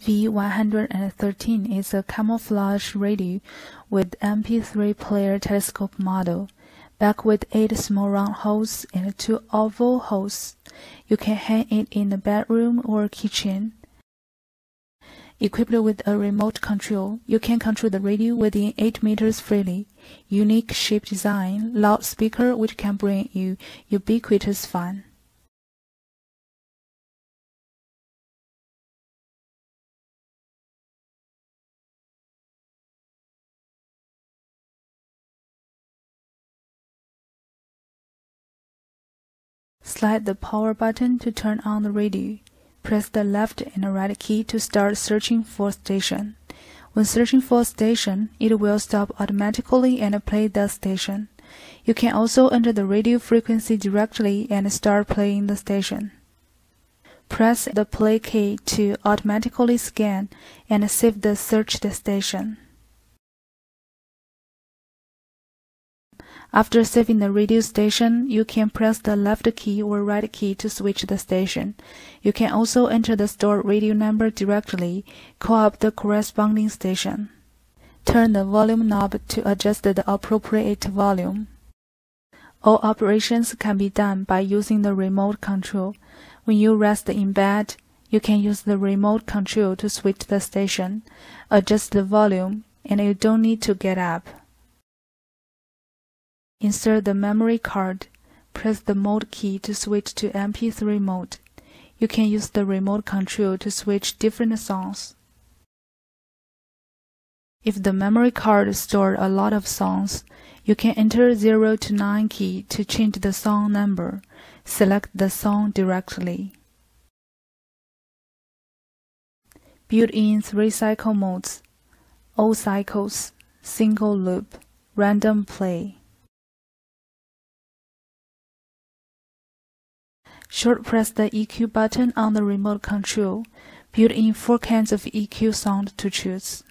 V113 is a camouflage radio with MP3 player telescope model, back with 8 small round holes and 2 oval holes. You can hang it in the bedroom or kitchen. Equipped with a remote control, you can control the radio within 8 meters freely. Unique shape design, loudspeaker which can bring you ubiquitous fun. Slide the power button to turn on the radio. Press the left and right key to start searching for a station. When searching for a station, it will stop automatically and play the station. You can also enter the radio frequency directly and start playing the station. Press the play key to automatically scan and save the searched station. After saving the radio station, you can press the left key or right key to switch the station. You can also enter the stored radio number directly, call up the corresponding station. Turn the volume knob to adjust the appropriate volume. All operations can be done by using the remote control. When you rest in bed, you can use the remote control to switch the station, adjust the volume, and you don't need to get up. Insert the memory card. Press the mode key to switch to MP3 mode. You can use the remote control to switch different songs. If the memory card stored a lot of songs, you can enter 0 to 9 key to change the song number. Select the song directly. Built-in 3 cycle modes: all cycles, single loop, random play. Short press the EQ button on the remote control. Built-in 4 kinds of EQ sound to choose.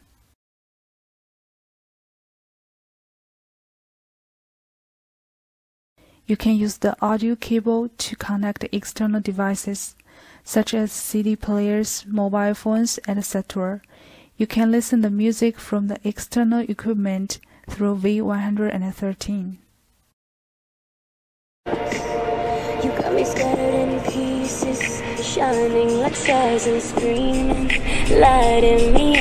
You can use the audio cable to connect external devices, such as CD players, mobile phones, etc. You can listen to music from the external equipment through V113. You got me scattered in pieces, shining like stars and screaming, lighting me up.